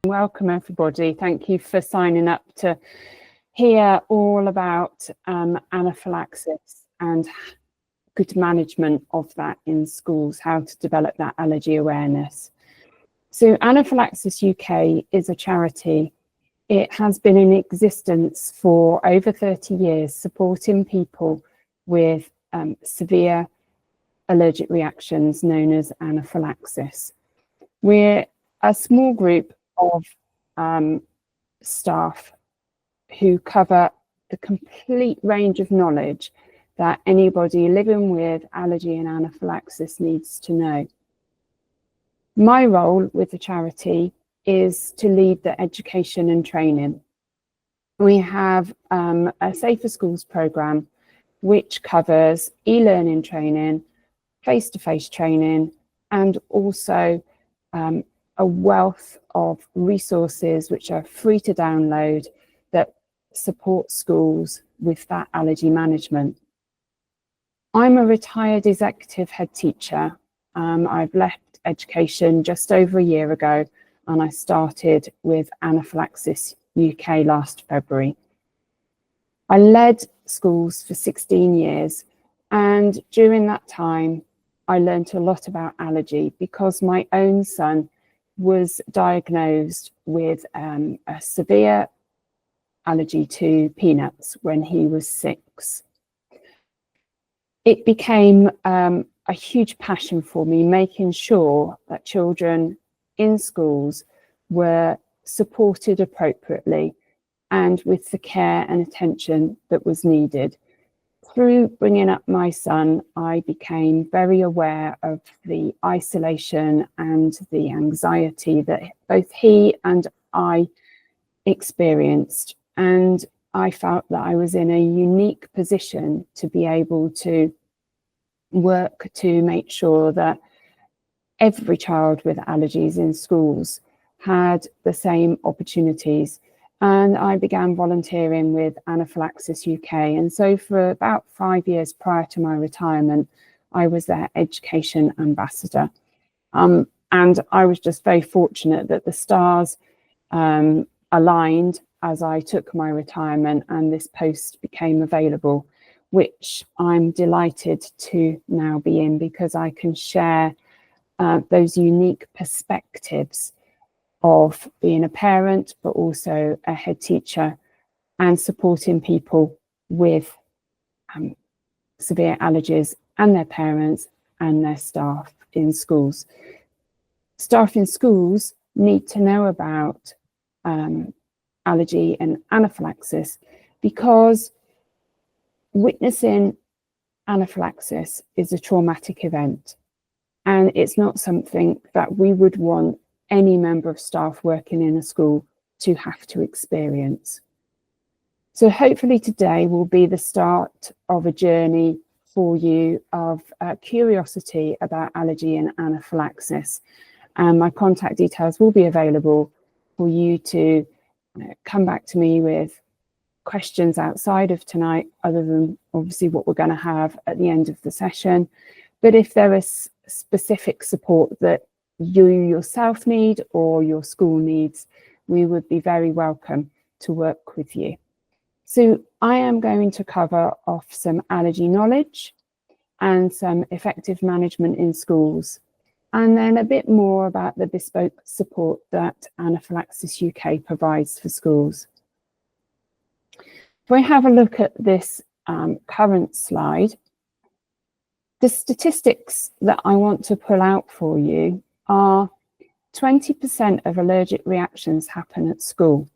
Welcome everybody. Thank you for signing up to hear all about anaphylaxis and good management of that in schools, how to develop that allergy awareness. So Anaphylaxis UK is a charity. It has been in existence for over 30 years, supporting people with severe allergic reactions known as anaphylaxis. We're a small group of staff who cover the complete range of knowledge that anybody living with allergy and anaphylaxis needs to know. My role with the charity is to lead the education and training. We have a Safer Schools programme which covers e-learning training, face-to-face training, and also a wealth of resources which are free to download that support schools with that allergy management. I'm a retired executive head teacher. I've left education just over a year ago, and I started with Anaphylaxis UK last February. I led schools for 16 years, and during that time I learned a lot about allergy because my own son was diagnosed with a severe allergy to peanuts when he was 6. It became a huge passion for me, making sure that children in schools were supported appropriately and with the care and attention that was needed. Through bringing up my son, I became very aware of the isolation and the anxiety that both he and I experienced. And I felt that I was in a unique position to be able to work to make sure that every child with allergies in schools had the same opportunities. And I began volunteering with Anaphylaxis UK. And so for about 5 years prior to my retirement, I was their education ambassador. And I was just very fortunate that the stars aligned as I took my retirement and this post became available, which I'm delighted to now be in because I can share those unique perspectives of being a parent, but also a head teacher and supporting people with severe allergies and their parents and their staff in schools. Staff in schools need to know about allergy and anaphylaxis because witnessing anaphylaxis is a traumatic event, and it's not something that we would want any member of staff working in a school to have to experience. So hopefully today will be the start of a journey for you of curiosity about allergy and anaphylaxis. And my contact details will be available for you to come back to me with questions outside of tonight, other than obviously what we're going to have at the end of the session. But if there is specific support that you yourself need or your school needs, we would be very welcome to work with you. So I am going to cover off some allergy knowledge and some effective management in schools, and then a bit more about the bespoke support that Anaphylaxis UK provides for schools. If we have a look at this current slide, the statistics that I want to pull out for you are 20% of allergic reactions happen at school,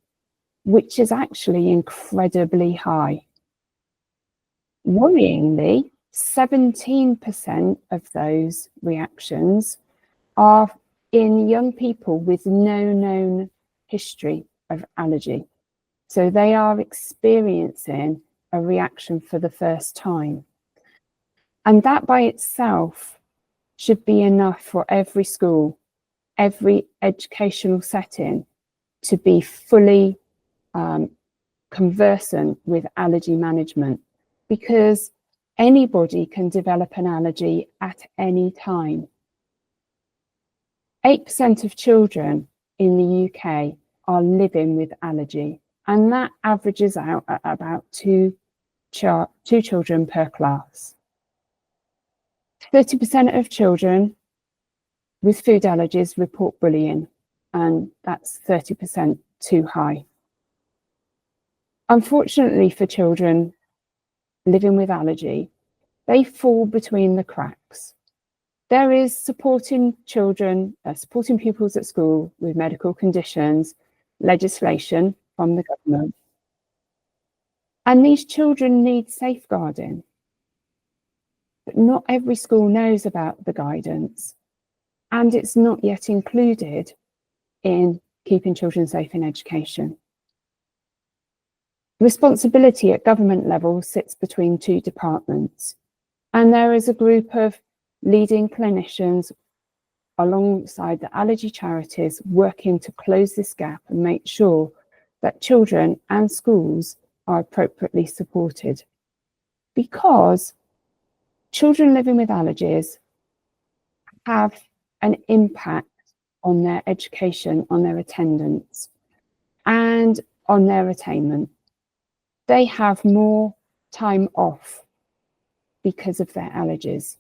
which is actually incredibly high. Worryingly, 17% of those reactions are in young people with no known history of allergy. So they are experiencing a reaction for the first time. And that by itself should be enough for every school, every educational setting to be fully conversant with allergy management, because anybody can develop an allergy at any time. 8% of children in the UK are living with allergy, and that averages out at about two children per class. 30% of children with food allergies report bullying, and that's 30% too high. Unfortunately for children living with allergy, they fall between the cracks. There is supporting children, supporting pupils at school with medical conditions, legislation from the government. And these children need safeguarding. But not every school knows about the guidance, and it's not yet included in keeping children safe in education. Responsibility at government level sits between two departments, and there is a group of leading clinicians alongside the allergy charities working to close this gap and make sure that children and schools are appropriately supported. Because children living with allergies have an impact on their education, on their attendance, and on their attainment. They have more time off because of their allergies.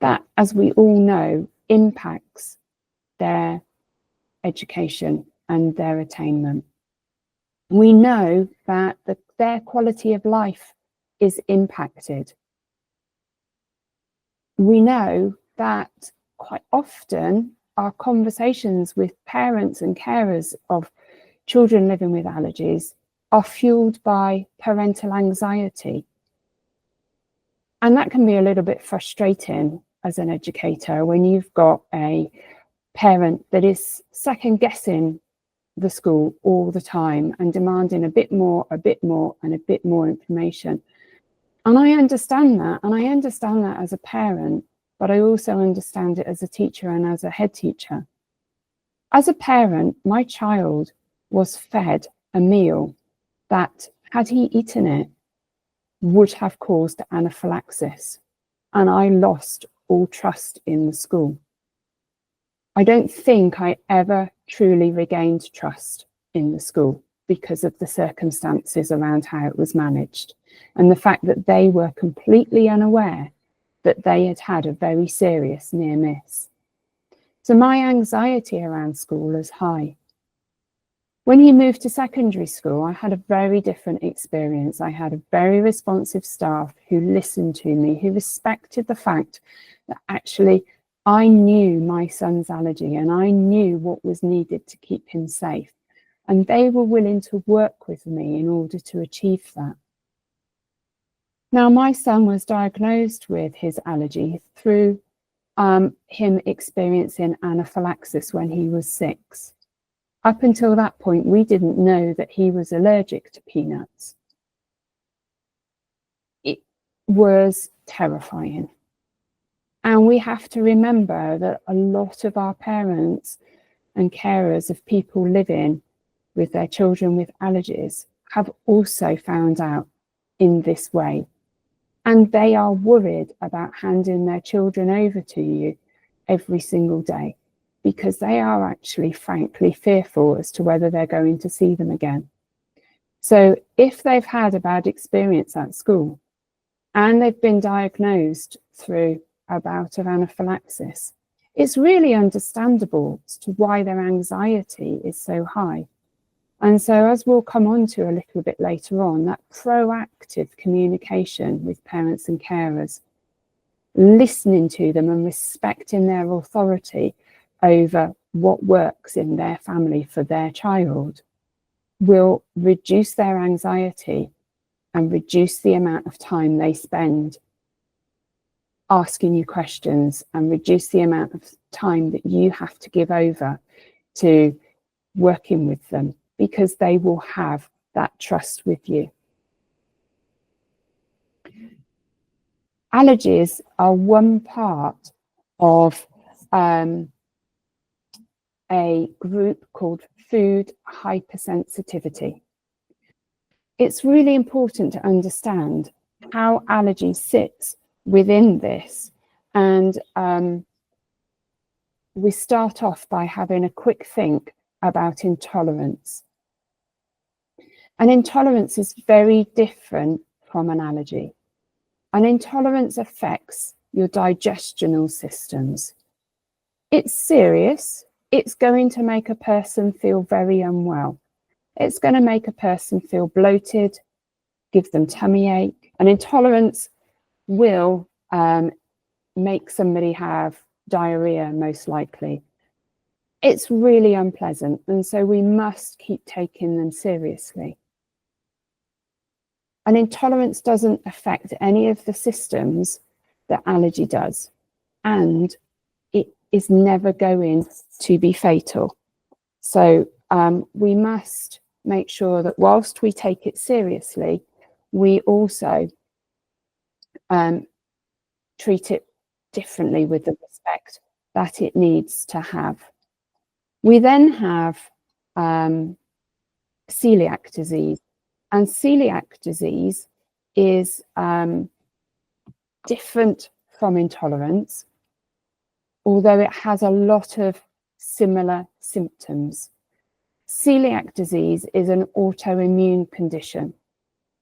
That, as we all know, impacts their education and their attainment. We know that their quality of life is impacted. We know that quite often our conversations with parents and carers of children living with allergies are fueled by parental anxiety. And that can be a little bit frustrating as an educator when you've got a parent that is second guessing the school all the time and demanding a bit more, and a bit more information. And I understand that, and I understand that as a parent, but I also understand it as a teacher and as a head teacher. As a parent, my child was fed a meal that, had he eaten it, would have caused anaphylaxis, and I lost all trust in the school. I don't think I ever truly regained trust in the school because of the circumstances around how it was managed and the fact that they were completely unaware that they had had a very serious near miss. So my anxiety around school is high. When he moved to secondary school, I had a very different experience. I had a very responsive staff who listened to me, who respected the fact that actually I knew my son's allergy and I knew what was needed to keep him safe. And they were willing to work with me in order to achieve that. Now, my son was diagnosed with his allergy through him experiencing anaphylaxis when he was 6. Up until that point, we didn't know that he was allergic to peanuts. It was terrifying. And we have to remember that a lot of our parents and carers of people living with their children with allergies have also found out in this way. And they are worried about handing their children over to you every single day, because they are actually frankly fearful as to whether they're going to see them again. So if they've had a bad experience at school and they've been diagnosed through a bout of anaphylaxis, it's really understandable as to why their anxiety is so high. And so, as we'll come on to a little bit later on, that proactive communication with parents and carers, listening to them and respecting their authority over what works in their family for their child, will reduce their anxiety and reduce the amount of time they spend asking you questions and reduce the amount of time that you have to give over to working with them, because they will have that trust with you. Allergies are one part of a group called food hypersensitivity. It's really important to understand how allergy sits within this, and we start off by having a quick think about intolerance. An intolerance is very different from an allergy. An intolerance affects your digestional systems. It's serious. It's going to make a person feel very unwell. It's going to make a person feel bloated, give them tummy ache. An intolerance will make somebody have diarrhea, most likely. It's really unpleasant, and so we must keep taking them seriously. An intolerance doesn't affect any of the systems that allergy does, and it is never going to be fatal. So we must make sure that whilst we take it seriously, we also treat it differently with the respect that it needs to have. We then have celiac disease, and celiac disease is different from intolerance, although it has a lot of similar symptoms. Celiac disease is an autoimmune condition,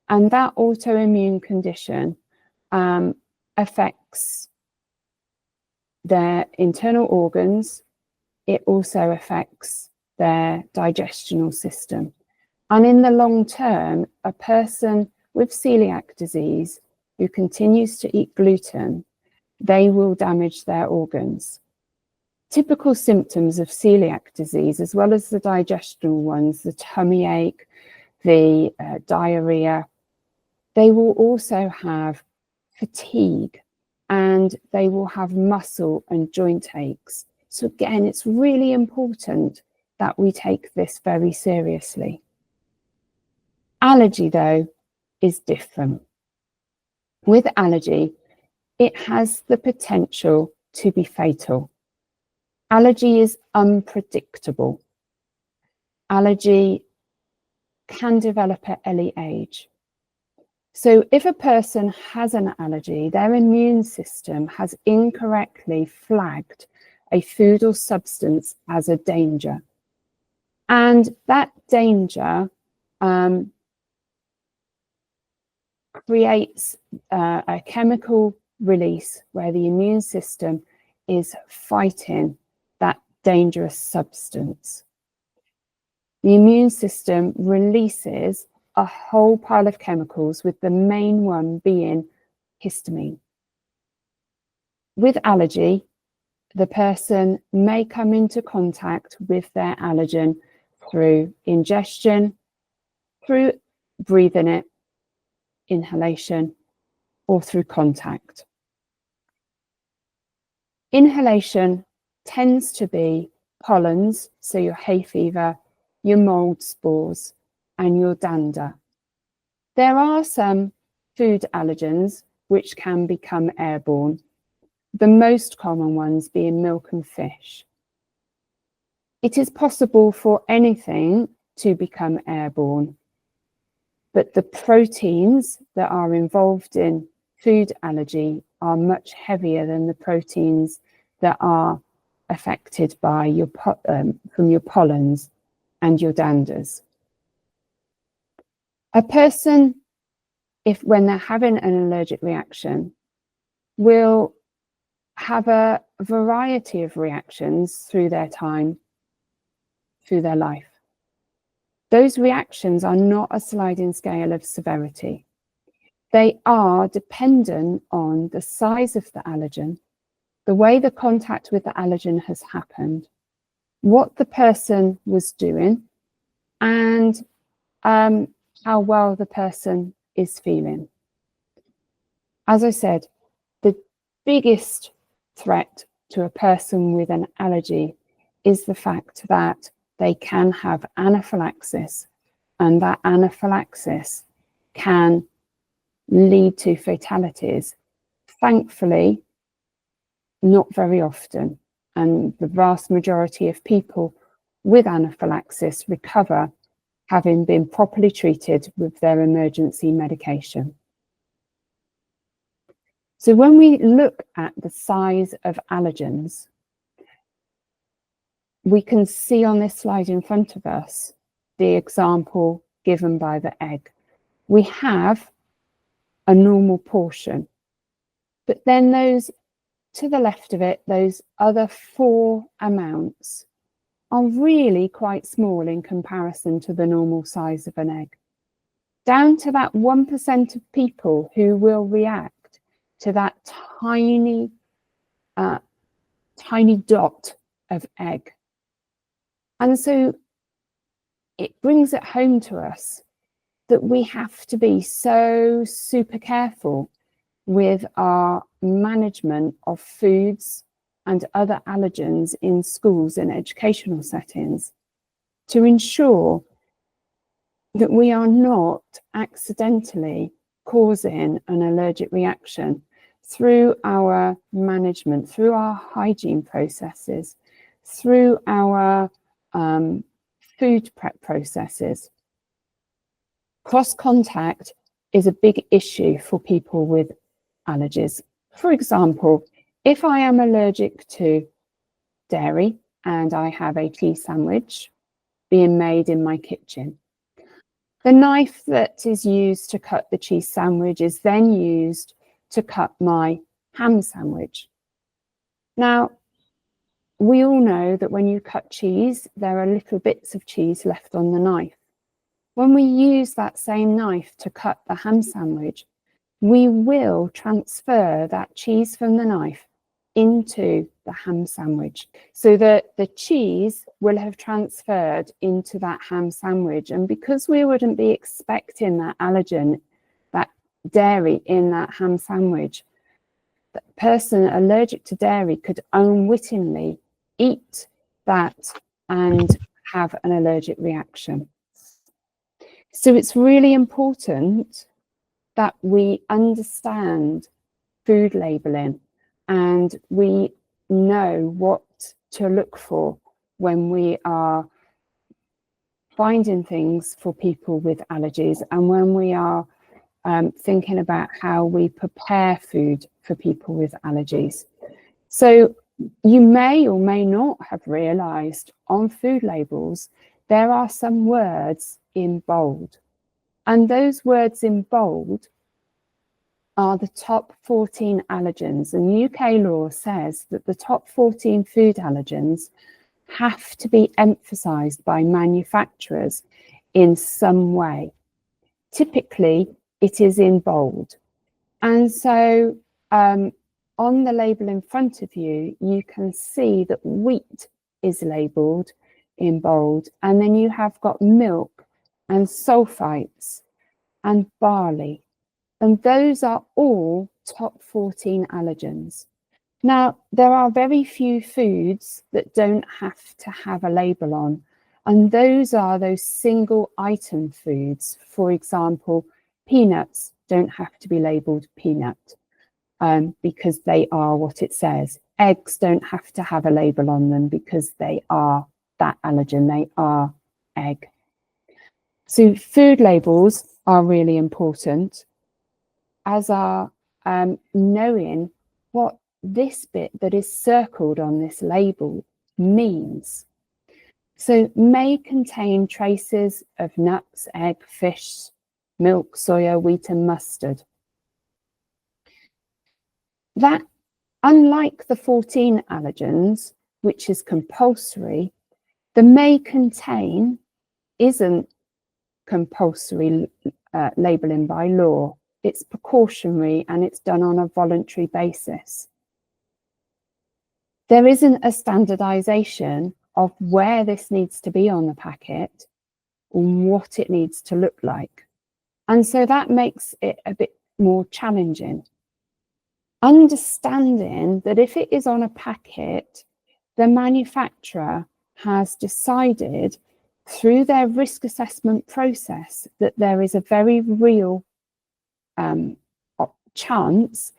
and that autoimmune condition affects their internal organs. It also affects their digestional system. And in the long term, a person with celiac disease who continues to eat gluten, they will damage their organs. Typical symptoms of celiac disease, as well as the digestional ones, the tummy ache, the diarrhea, they will also have fatigue, and they will have muscle and joint aches. So again, it's really important that we take this very seriously. Allergy, though, is different. With allergy, it has the potential to be fatal. Allergy is unpredictable. Allergy can develop at any age. So if a person has an allergy, their immune system has incorrectly flagged a food or substance as a danger. And that danger creates a chemical release where the immune system is fighting that dangerous substance. The immune system releases a whole pile of chemicals, with the main one being histamine. With allergy, the person may come into contact with their allergen through ingestion, through breathing it, inhalation, or through contact. Inhalation tends to be pollens, so your hay fever, your mold spores, and your dander. There are some food allergens which can become airborne, the most common ones being milk and fish. It is possible for anything to become airborne, but the proteins that are involved in food allergy are much heavier than the proteins that are affected by your from your pollens and your danders. A person, when they're having an allergic reaction, will have a variety of reactions through their time, through their life. Those reactions are not a sliding scale of severity. They are dependent on the size of the allergen, the way the contact with the allergen has happened, what the person was doing, and how well the person is feeling. As I said, the biggest threat to a person with an allergy is the fact that they can have anaphylaxis, and that anaphylaxis can lead to fatalities. Thankfully, not very often, and the vast majority of people with anaphylaxis recover, having been properly treated with their emergency medication. So when we look at the size of allergens, we can see on this slide in front of us the example given by the egg. We have a normal portion, but then those to the left of it, those other 4 amounts are really quite small in comparison to the normal size of an egg. Down to that 1% of people who will react to that tiny dot of egg. And so it brings it home to us that we have to be so super careful with our management of foods and other allergens in schools and educational settings to ensure that we are not accidentally causing an allergic reaction through our management, through our hygiene processes, through our food prep processes. Cross-contact is a big issue for people with allergies. For example, if I am allergic to dairy and I have a cheese sandwich being made in my kitchen, the knife that is used to cut the cheese sandwich is then used to cut my ham sandwich. Now, we all know that when you cut cheese, there are little bits of cheese left on the knife. When we use that same knife to cut the ham sandwich, we will transfer that cheese from the knife into the ham sandwich, so that the cheese will have transferred into that ham sandwich. And because we wouldn't be expecting that allergen, that dairy in that ham sandwich, the person allergic to dairy could unwittingly eat that and have an allergic reaction. So it's really important that we understand food labeling and we know what to look for when we are finding things for people with allergies, and when we are thinking about how we prepare food for people with allergies. So you may or may not have realised on food labels there are some words in bold, and those words in bold are the top 14 allergens, and UK law says that the top 14 food allergens have to be emphasised by manufacturers in some way. Typically, it is in bold. And so on the label in front of you, you can see that wheat is labelled in bold, and then you have got milk and sulfites and barley. And those are all top 14 allergens. Now, there are very few foods that don't have to have a label on, and those are those single item foods. For example, peanuts don't have to be labelled peanut because they are what it says. Eggs don't have to have a label on them because they are that allergen, they are egg. So food labels are really important, as are knowing what this bit that is circled on this label means. So may contain traces of nuts, egg, fish, milk, soya, wheat and mustard. That, unlike the 14 allergens, which is compulsory, the may contain isn't compulsory labelling by law. It's precautionary and it's done on a voluntary basis. There isn't a standardisation of where this needs to be on the packet or what it needs to look like. And so that makes it a bit more challenging. Understanding that if it is on a packet, the manufacturer has decided through their risk assessment process that there is a very real chance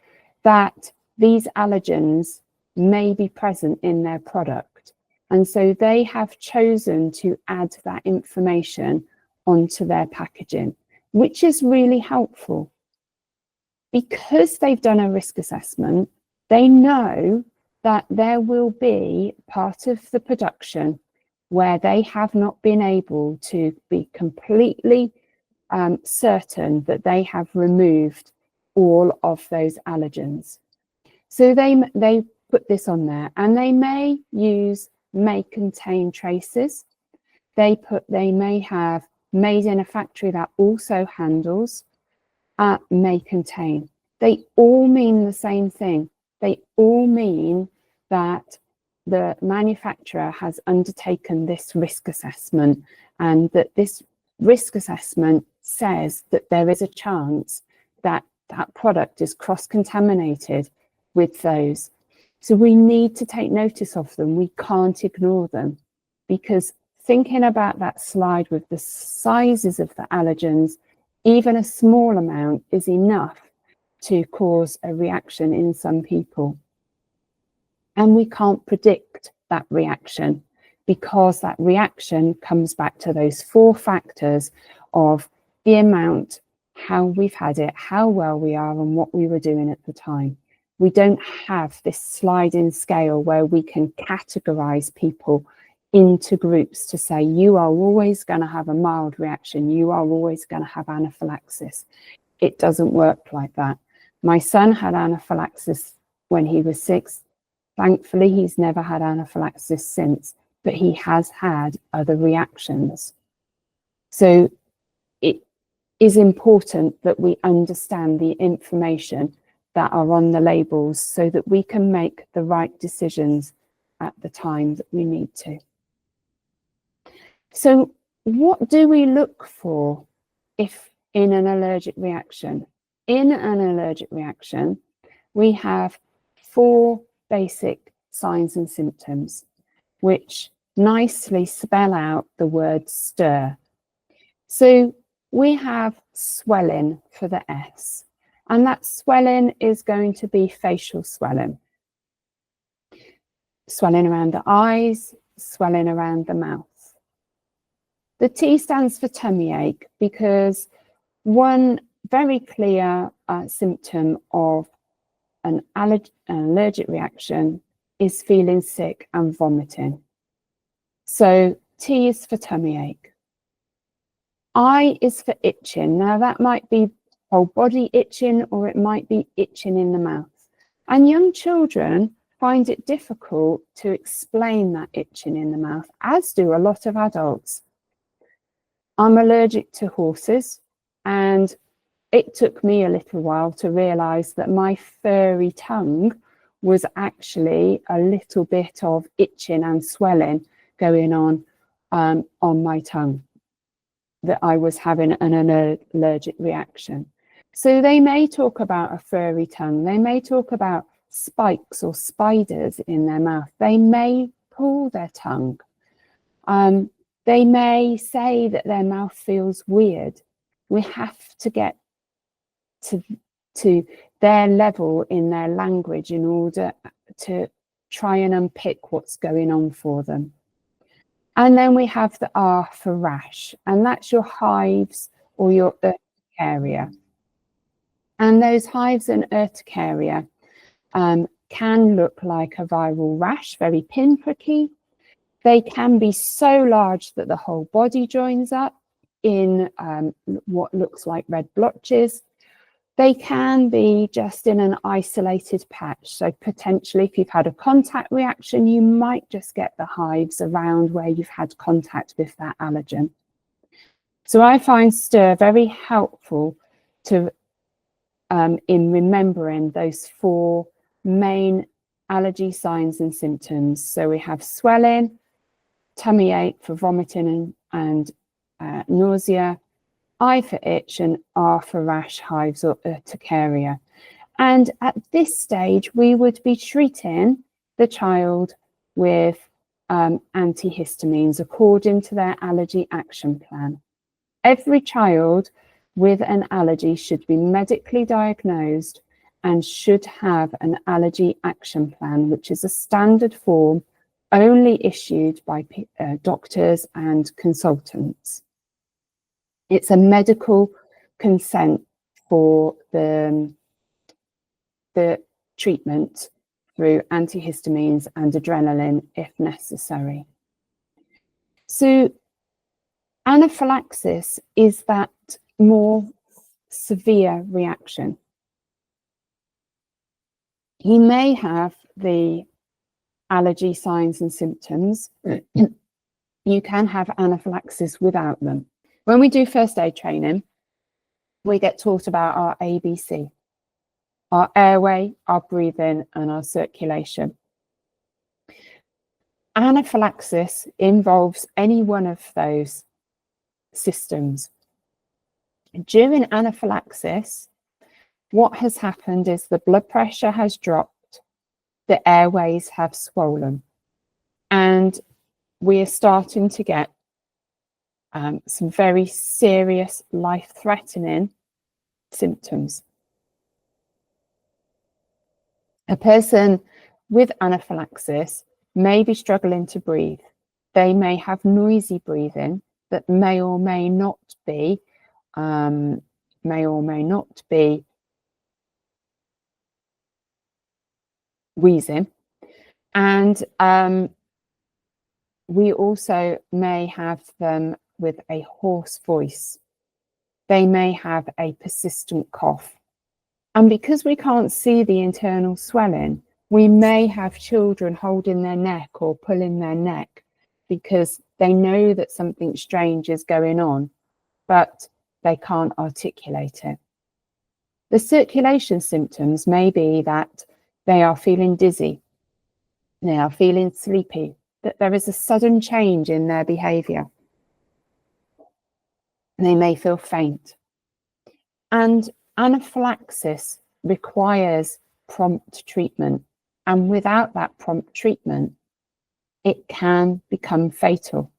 that these allergens may be present in their product. And so they have chosen to add that information onto their packaging, which is really helpful. Because they've done a risk assessment, they know that there will be part of the production where they have not been able to be completely certain that they have removed all of those allergens. So they put this on there, and they may contain traces. They may have made in a factory that also handles may contain. They all mean the same thing. They all mean that the manufacturer has undertaken this risk assessment, and that this risk assessment says that there is a chance that that product is cross-contaminated with those. So we need to take notice of them. We can't ignore them, because thinking about that slide with the sizes of the allergens, even a small amount is enough to cause a reaction in some people. And we can't predict that reaction, because that reaction comes back to those 4 factors of the amount, how we've had it, how well we are, and what we were doing at the time. We don't have this sliding scale where we can categorize people into groups to say, you are always going to have a mild reaction, you are always going to have anaphylaxis. It doesn't work like that. My son had anaphylaxis when he was 6. Thankfully, he's never had anaphylaxis since, but he has had other reactions. So it is important that we understand the information that are on the labels so that we can make the right decisions at the time that we need to. So what do we look for if in an allergic reaction? In an allergic reaction, we have 4 basic signs and symptoms, which nicely spell out the word stir. So we have swelling for the S, and that swelling is going to be facial swelling. Swelling around the eyes, swelling around the mouth. The T stands for tummy ache, because one very clear symptom of an allergic reaction is feeling sick and vomiting. So T is for tummy ache. I is for itching. Now that might be whole body itching, or it might be itching in the mouth. And young children find it difficult to explain that itching in the mouth, as do a lot of adults. I'm allergic to horses, and it took me a little while to realize that my furry tongue was actually a little bit of itching and swelling going on my tongue, that I was having an allergic reaction. So they may talk about a furry tongue. They may talk about spikes or spiders in their mouth. They may pull their tongue. They may say that their mouth feels weird. We have to get to their level in their language in order to try and unpick what's going on for them. And then we have the R for rash, and that's your hives or your urticaria. And those hives and urticaria can look like a viral rash, very pinpricky. They can be so large that the whole body joins up in what looks like red blotches. They can be just in an isolated patch. So potentially, if you've had a contact reaction, you might just get the hives around where you've had contact with that allergen. So I find stir very helpful to in remembering those 4 main allergy signs and symptoms. So we have swelling, tummy ache for vomiting and nausea, I for itch, and R for rash, hives, or urticaria. And at this stage, we would be treating the child with antihistamines according to their allergy action plan. Every child with an allergy should be medically diagnosed and should have an allergy action plan, which is a standard form only issued by doctors and consultants. It's a medical consent for the treatment through antihistamines and adrenaline if necessary. So anaphylaxis is that more severe reaction. You may have the allergy signs and symptoms. You can have anaphylaxis without them. When we do first aid training, we get taught about our ABC, our airway, our breathing, and our circulation. Anaphylaxis involves any one of those systems. During anaphylaxis, what has happened is the blood pressure has dropped, the airways have swollen, and we are starting to get some very serious life-threatening symptoms. A person with anaphylaxis may be struggling to breathe. They may have noisy breathing that may or may not be wheezing, and we also may have them with a hoarse voice. They may have a persistent cough. And because we can't see the internal swelling, we may have children holding their neck or pulling their neck because they know that something strange is going on, but they can't articulate it. The circulation symptoms may be that they are feeling dizzy, they are feeling sleepy, that there is a sudden change in their behaviour. They may feel faint. And anaphylaxis requires prompt treatment. And without that prompt treatment, it can become fatal.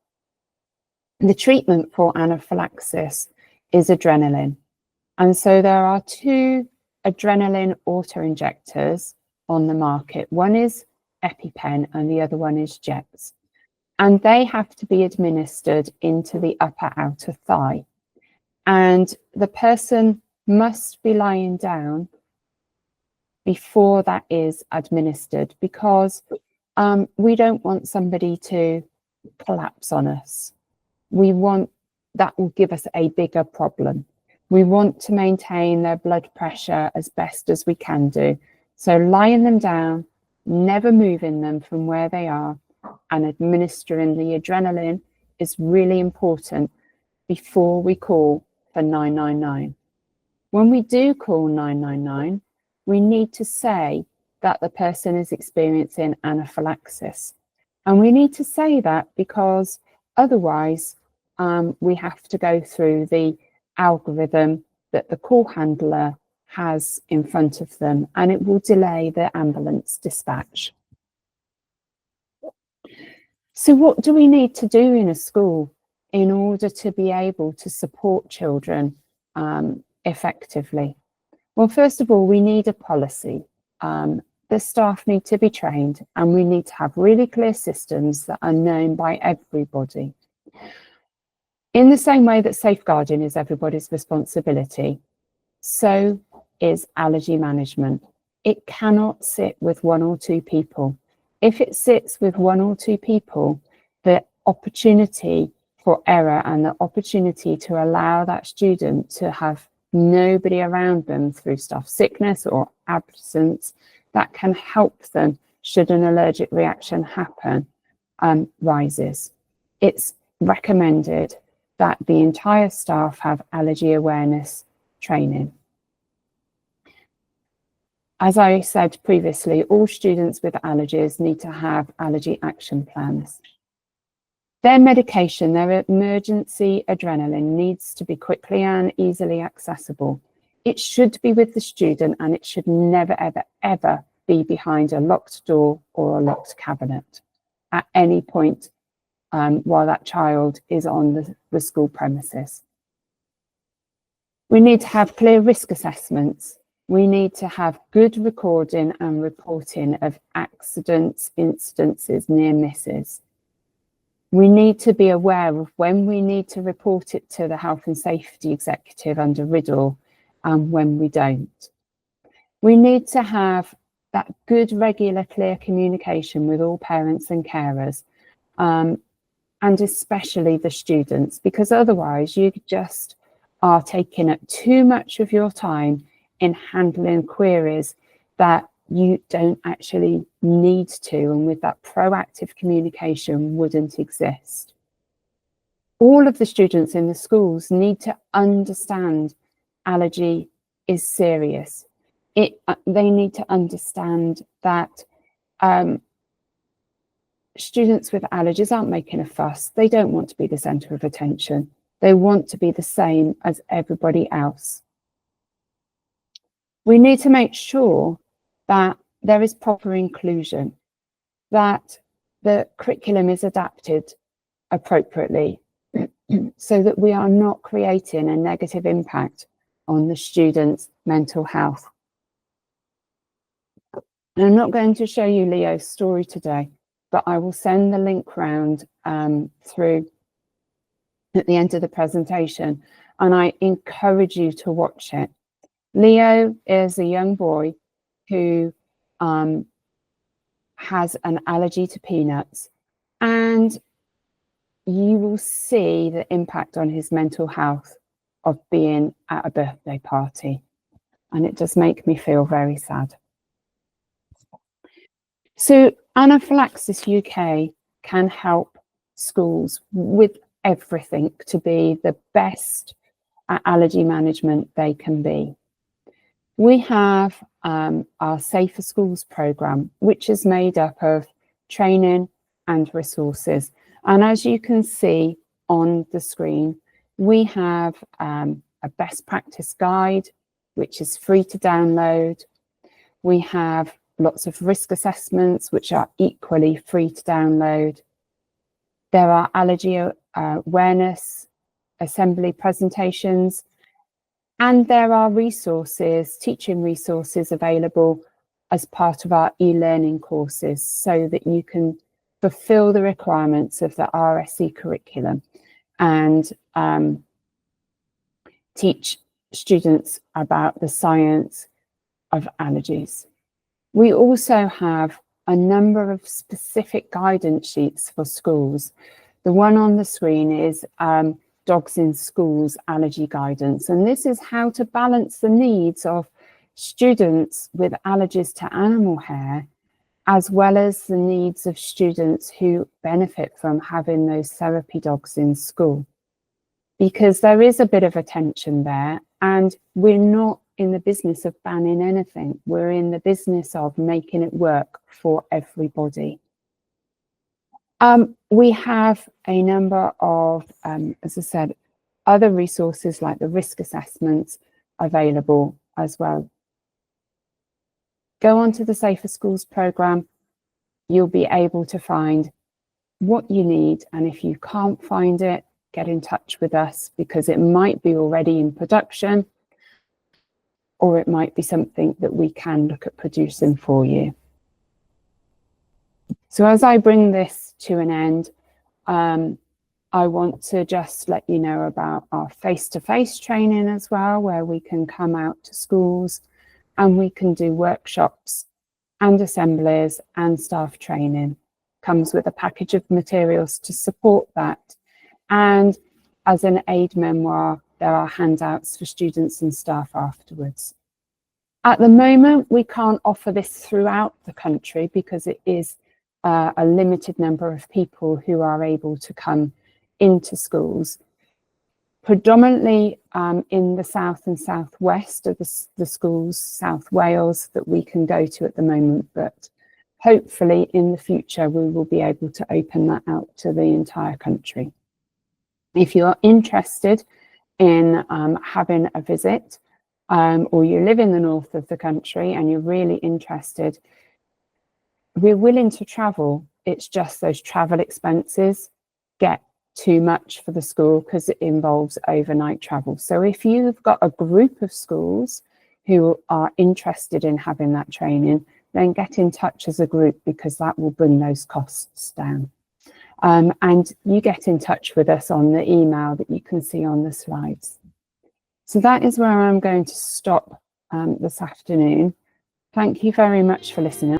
The treatment for anaphylaxis is adrenaline. And so there are 2 adrenaline auto-injectors on the market. One is EpiPen and the other one is Jets. And they have to be administered into the upper outer thigh. And the person must be lying down before that is administered, because we don't want somebody to collapse on us. We want, that will give us a bigger problem. We want to maintain their blood pressure as best as we can do. So lying them down, never moving them from where they are, and administering the adrenaline is really important before we call for 999. When we do call 999, we need to say that the person is experiencing anaphylaxis. And we need to say that because otherwise we have to go through the algorithm that the call handler has in front of them, and it will delay the ambulance dispatch. So what do we need to do in a school in order to be able to support children effectively? Well, first of all, we need a policy. The staff need to be trained, and we need to have really clear systems that are known by everybody. In the same way that safeguarding is everybody's responsibility, so is allergy management. It cannot sit with 1 or 2 people. If it sits with 1 or 2 people, the opportunity for error and the opportunity to allow that student to have nobody around them through sickness or absence that can help them should an allergic reaction happen rises. It's recommended that the entire staff have allergy awareness training. As I said previously, all students with allergies need to have allergy action plans. Their medication, their emergency adrenaline, needs to be quickly and easily accessible. It should be with the student, and it should never, ever, ever be behind a locked door or a locked cabinet at any point while that child is on the school premises. We need to have clear risk assessments. We need to have good recording and reporting of accidents, incidences, near misses. We need to be aware of when we need to report it to the health and safety executive under Riddle and when we don't. We need to have that good, regular, clear communication with all parents and carers, and especially the students, because otherwise you just are taking up too much of your time in handling queries that you don't actually need to, and with that proactive communication wouldn't exist. All of the students in the schools need to understand allergy is serious. They need to understand that students with allergies aren't making a fuss. They don't want to be the centre of attention. They want to be the same as everybody else. We need to make sure that there is proper inclusion, that the curriculum is adapted appropriately, so that we are not creating a negative impact on the students' mental health. And I'm not going to show you Leo's story today, but I will send the link round through at the end of the presentation, and I encourage you to watch it. Leo is a young boy who has an allergy to peanuts, and you will see the impact on his mental health of being at a birthday party, and it does make me feel very sad. So Anaphylaxis UK can help schools with everything to be the best at allergy management they can be. We have our Safer Schools programme, which is made up of training and resources. And as you can see on the screen, we have a best practice guide, which is free to download. We have lots of risk assessments, which are equally free to download. There are allergy awareness assembly presentations, and there are resources, teaching resources available as part of our e-learning courses, so that you can fulfill the requirements of the RSE curriculum and teach students about the science of allergies. We also have a number of specific guidance sheets for schools. The one on the screen is Dogs in Schools Allergy Guidance, and this is how to balance the needs of students with allergies to animal hair, as well as the needs of students who benefit from having those therapy dogs in school. Because there is a bit of a tension there, and we're not in the business of banning anything. We're in the business of making it work for everybody. We have a number of, as I said, other resources like the risk assessments available as well. Go on to the Safer Schools programme. You'll be able to find what you need, and if you can't find it, get in touch with us, because it might be already in production, or it might be something that we can look at producing for you. So as I bring this to an end, I want to just let you know about our face-to-face training as well, where we can come out to schools and we can do workshops and assemblies and staff training. Comes with a package of materials to support that. And as an aid memoir, there are handouts for students and staff afterwards. At the moment, we can't offer this throughout the country because it is a limited number of people who are able to come into schools. Predominantly in the south and southwest of the schools, South Wales, that we can go to at the moment, but hopefully in the future we will be able to open that out to the entire country. If you're interested in having a visit, or you live in the north of the country and you're really interested, we're willing to travel. It's just those travel expenses get too much for the school because it involves overnight travel. So if you've got a group of schools who are interested in having that training, then get in touch as a group, because that will bring those costs down. And you get in touch with us on the email that you can see on the slides. So that is where I'm going to stop this afternoon. Thank you very much for listening.